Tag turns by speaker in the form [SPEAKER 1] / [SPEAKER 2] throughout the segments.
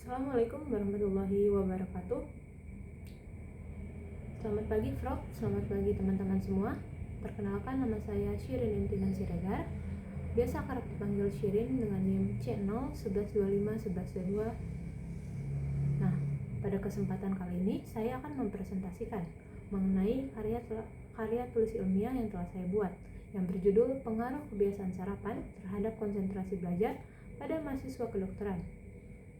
[SPEAKER 1] Assalamualaikum warahmatullahi wabarakatuh. Selamat pagi Frog, selamat pagi teman-teman semua. Perkenalkan, nama saya Shirin Intinan Siregar, biasa kerap dipanggil Shirin dengan NIM C011251122. Nah, pada kesempatan kali ini saya akan mempresentasikan mengenai karya tulis ilmiah yang telah saya buat, yang berjudul Pengaruh Kebiasaan Sarapan Terhadap Konsentrasi Belajar pada Mahasiswa Kedokteran.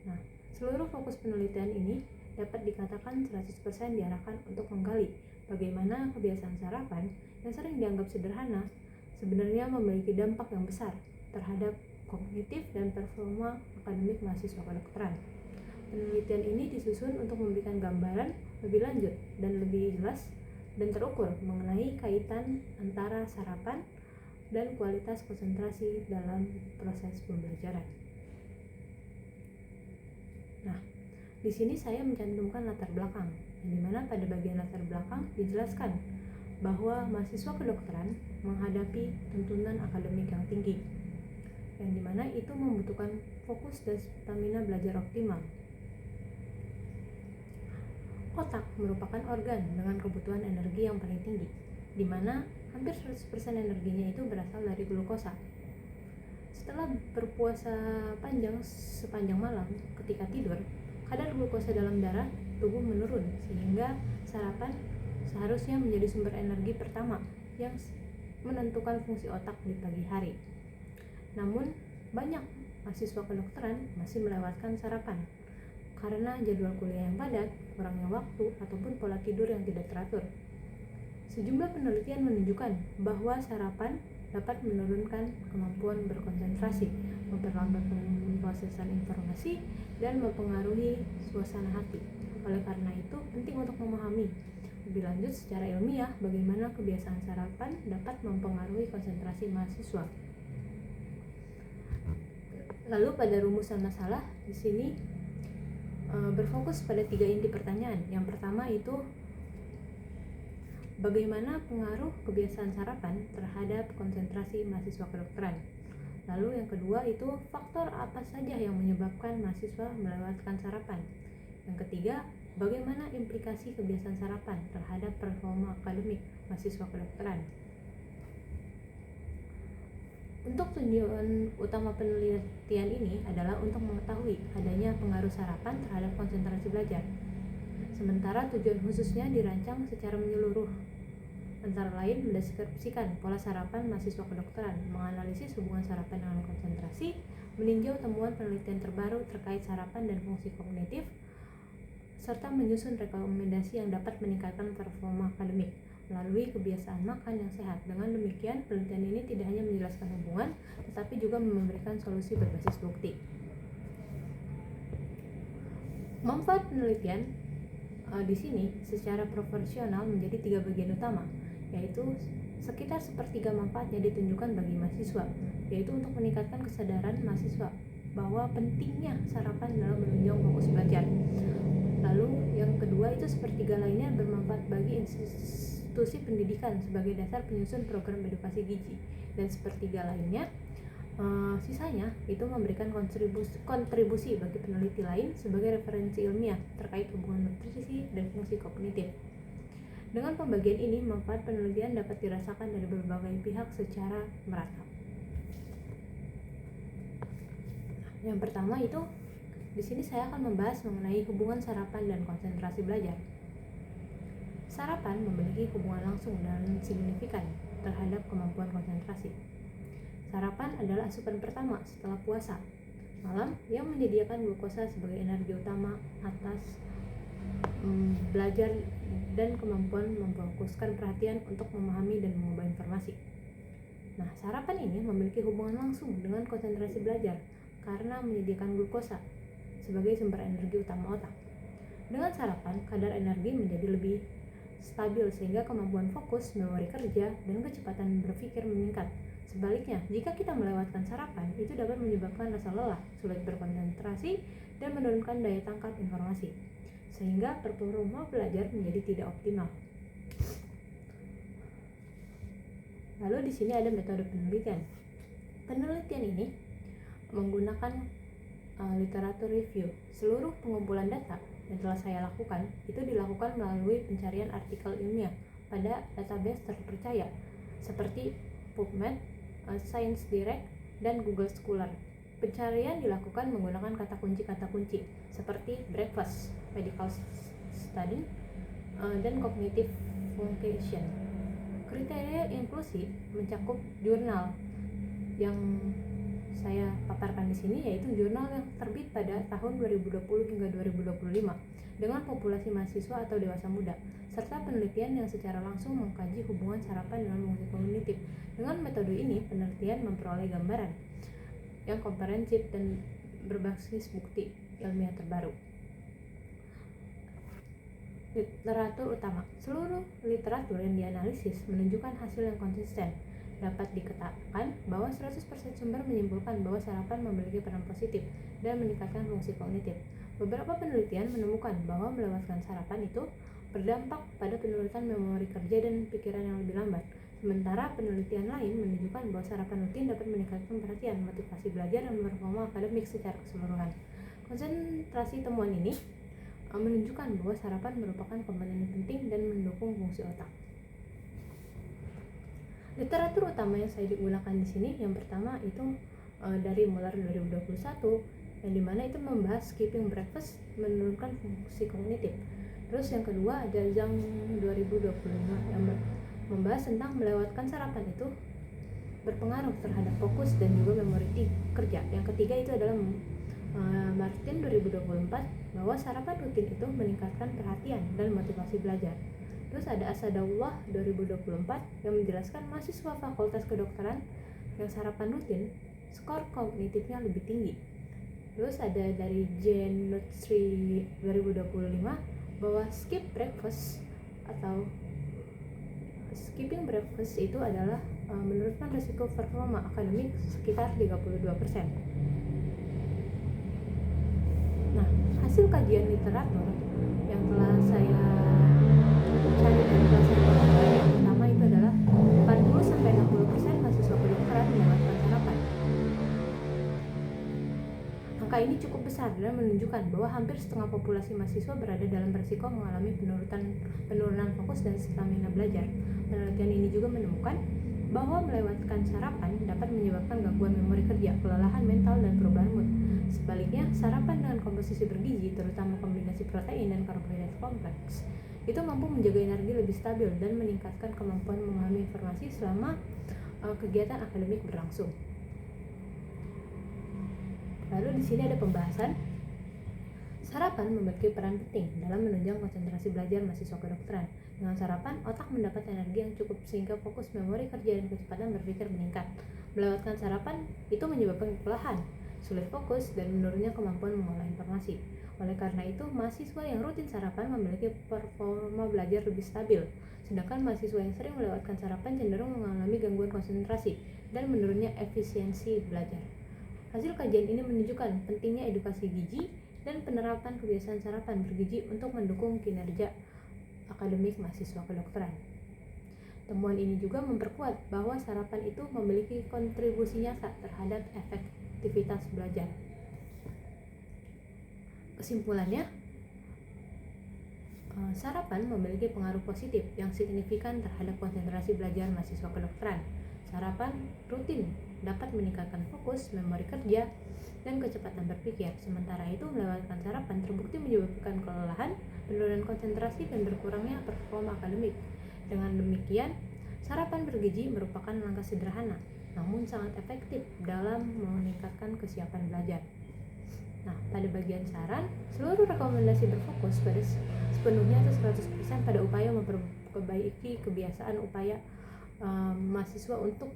[SPEAKER 1] Nah, seluruh fokus penelitian ini dapat dikatakan 100% diarahkan untuk menggali bagaimana kebiasaan sarapan yang sering dianggap sederhana sebenarnya memiliki dampak yang besar terhadap kognitif dan performa akademik mahasiswa kedokteran. Penelitian ini disusun untuk memberikan gambaran lebih lanjut dan lebih jelas dan terukur mengenai kaitan antara sarapan dan kualitas konsentrasi dalam proses pembelajaran. Nah, di sini saya mencantumkan latar belakang, di mana pada bagian latar belakang dijelaskan bahwa mahasiswa kedokteran menghadapi tuntutan akademik yang tinggi, yang dimana itu membutuhkan fokus dan stamina belajar optimal. Otak merupakan organ dengan kebutuhan energi yang paling tinggi, di mana hampir 100% energinya itu berasal dari glukosa. Setelah berpuasa panjang sepanjang malam, ketika tidur, kadar glukosa dalam darah tubuh menurun, sehingga sarapan seharusnya menjadi sumber energi pertama yang menentukan fungsi otak di pagi hari. Namun, banyak mahasiswa kedokteran masih melewatkan sarapan karena jadwal kuliah yang padat, kurangnya waktu, ataupun pola tidur yang tidak teratur. Sejumlah penelitian menunjukkan bahwa sarapan dapat menurunkan kemampuan berkonsentrasi, memperlambat pemrosesan informasi, dan mempengaruhi suasana hati. Oleh karena itu, penting untuk memahami lebih lanjut secara ilmiah bagaimana kebiasaan sarapan dapat mempengaruhi konsentrasi mahasiswa. Lalu pada rumusan masalah di sini berfokus pada 3 inti pertanyaan. Yang pertama itu bagaimana pengaruh kebiasaan sarapan terhadap konsentrasi mahasiswa kedokteran. Lalu yang kedua itu faktor apa saja yang menyebabkan mahasiswa melewatkan sarapan. Yang ketiga, bagaimana implikasi kebiasaan sarapan terhadap performa akademik mahasiswa kedokteran. Untuk tujuan utama penelitian ini adalah untuk mengetahui adanya pengaruh sarapan terhadap konsentrasi belajar. Sementara tujuan khususnya dirancang secara menyeluruh, antara lain mendeskripsikan pola sarapan mahasiswa kedokteran, menganalisis hubungan sarapan dengan konsentrasi, meninjau temuan penelitian terbaru terkait sarapan dan fungsi kognitif, serta menyusun rekomendasi yang dapat meningkatkan performa akademik melalui kebiasaan makan yang sehat. Dengan demikian, penelitian ini tidak hanya menjelaskan hubungan, tetapi juga memberikan solusi berbasis bukti. Manfaat penelitian di sini secara proporsional menjadi 3 bagian utama, yaitu sekitar sepertiga manfaatnya ditunjukkan bagi mahasiswa, yaitu untuk meningkatkan kesadaran mahasiswa bahwa pentingnya sarapan dalam menunjang fokus belajar. Lalu yang kedua itu sepertiga lainnya bermanfaat bagi institusi pendidikan sebagai dasar penyusun program edukasi gizi, dan sepertiga lainnya sisanya itu memberikan kontribusi bagi peneliti lain sebagai referensi ilmiah terkait hubungan nutrisi dan fungsi kognitif. Dengan pembagian ini, manfaat penelitian dapat dirasakan dari berbagai pihak secara merata. Yang pertama itu, di sini saya akan membahas mengenai hubungan sarapan dan konsentrasi belajar. Sarapan memiliki hubungan langsung dan signifikan terhadap kemampuan konsentrasi. Sarapan adalah asupan pertama setelah puasa malam yang menyediakan glukosa sebagai energi utama atas belajar dan kemampuan memfokuskan perhatian untuk memahami dan mengubah informasi. Nah, sarapan ini memiliki hubungan langsung dengan konsentrasi belajar karena menyediakan glukosa sebagai sumber energi utama otak. Dengan sarapan, kadar energi menjadi lebih stabil sehingga kemampuan fokus, memori kerja, dan kecepatan berpikir meningkat. Sebaliknya, jika kita melewatkan sarapan, itu dapat menyebabkan rasa lelah, sulit berkonsentrasi, dan menurunkan daya tangkap informasi, sehingga performa belajar menjadi tidak optimal. Lalu di sini ada metode penelitian. Penelitian ini menggunakan literatur review. Seluruh pengumpulan data yang telah saya lakukan itu dilakukan melalui pencarian artikel ilmiah pada database terpercaya seperti PubMed, ScienceDirect, dan Google Scholar. Pencarian dilakukan menggunakan kata kunci seperti breakfast, medical study, dan cognitive function. Kriteria inklusi mencakup jurnal yang saya paparkan di sini, yaitu jurnal yang terbit pada tahun 2020 hingga 2025 dengan populasi mahasiswa atau dewasa muda, serta penelitian yang secara langsung mengkaji hubungan sarapan dengan fungsi kognitif. Dengan metode ini, penelitian memperoleh gambaran yang komprehensif dan berbasis bukti ilmiah terbaru. Literatur utama. Seluruh literatur yang dianalisis menunjukkan hasil yang konsisten. Dapat dikatakan bahwa 100% sumber menyimpulkan bahwa sarapan memiliki peran positif dan meningkatkan fungsi kognitif. Beberapa penelitian menemukan bahwa melewatkan sarapan itu berdampak pada penurunan memori kerja dan pikiran yang lebih lambat. Sementara penelitian lain menunjukkan bahwa sarapan rutin dapat meningkatkan perhatian, motivasi belajar, dan performa akademik secara keseluruhan. Konsentrasi temuan ini menunjukkan bahwa sarapan merupakan komponen penting dan mendukung fungsi otak. Literatur utama yang saya digunakan di sini, yang pertama itu dari Muller 2021, yang dimana itu membahas skipping breakfast menurunkan fungsi kognitif. Terus yang kedua ada Zhang 2025 yang membahas tentang melewatkan sarapan itu berpengaruh terhadap fokus dan juga memori kerja. Yang ketiga itu adalah Martin 2024 bahwa sarapan rutin itu meningkatkan perhatian dan motivasi belajar. Terus ada Asadullah 2024 yang menjelaskan mahasiswa Fakultas Kedokteran yang sarapan rutin, skor kognitifnya lebih tinggi. Terus ada dari Jane Nutsri 2025 bahwa skipping breakfast itu adalah menurunkan risiko performa akademik sekitar 32%. Nah, hasil kajian literatur yang telah saya cari dari pasar yang pertama itu adalah 40-60% mahasiswa kedokteran melewatkan sarapan. Angka ini cukup besar dan menunjukkan bahwa hampir setengah populasi mahasiswa berada dalam berisiko mengalami penurunan fokus dan stamina belajar. Penelitian ini juga menemukan bahwa melewatkan sarapan dapat menyebabkan gangguan memori kerja, kelelahan mental, dan perubahan mood. Sebaliknya, sarapan dengan komposisi bergizi, terutama kombinasi protein dan karbohidrat kompleks, itu mampu menjaga energi lebih stabil dan meningkatkan kemampuan memahami informasi selama kegiatan akademik berlangsung. Lalu di sini ada pembahasan sarapan memiliki peran penting dalam menunjang konsentrasi belajar mahasiswa kedokteran. Dengan sarapan, otak mendapat energi yang cukup sehingga fokus memori kerja dan kecepatan berpikir meningkat. Melewatkan sarapan itu menyebabkan kelelahan, sulit fokus, dan menurunnya kemampuan mengolah informasi. Oleh karena itu, mahasiswa yang rutin sarapan memiliki performa belajar lebih stabil, sedangkan mahasiswa yang sering melewatkan sarapan cenderung mengalami gangguan konsentrasi dan menurunnya efisiensi belajar. Hasil kajian ini menunjukkan pentingnya edukasi gizi dan penerapan kebiasaan sarapan bergizi untuk mendukung kinerja akademik mahasiswa kedokteran. Temuan ini juga memperkuat bahwa sarapan itu memiliki kontribusi nyata terhadap efektivitas belajar. Kesimpulannya, sarapan memiliki pengaruh positif yang signifikan terhadap konsentrasi belajar mahasiswa kedokteran. Sarapan rutin dapat meningkatkan fokus, memori kerja, dan kecepatan berpikir. Sementara itu, melewatkan sarapan terbukti menyebabkan kelelahan, penurunan konsentrasi, dan berkurangnya performa akademik. Dengan demikian, sarapan bergizi merupakan langkah sederhana, namun sangat efektif dalam meningkatkan kesiapan belajar. Nah, pada bagian saran, seluruh rekomendasi berfokus pada sepenuhnya atau 100% pada upaya memperbaiki kebiasaan mahasiswa untuk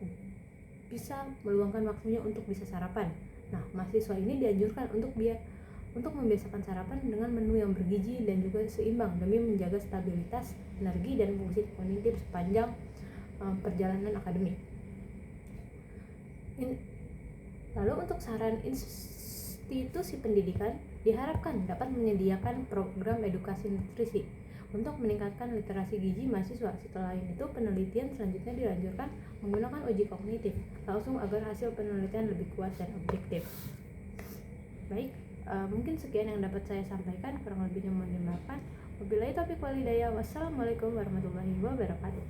[SPEAKER 1] bisa meluangkan waktunya untuk bisa sarapan. Nah, mahasiswa ini dianjurkan untuk membiasakan sarapan dengan menu yang bergizi dan juga seimbang demi menjaga stabilitas energi dan fungsi kognitif sepanjang perjalanan akademik. Lalu untuk saran institusi pendidikan diharapkan dapat menyediakan program edukasi nutrisi untuk meningkatkan literasi gizi mahasiswa. Setelah itu, penelitian selanjutnya dilanjutkan menggunakan uji kognitif langsung agar hasil penelitian lebih kuat dan objektif. Baik, mungkin sekian yang dapat saya sampaikan, kurang lebihnya mohon dimaafkan. Wabillahi taufiq wal hidayah. Wassalamualaikum warahmatullahi wabarakatuh.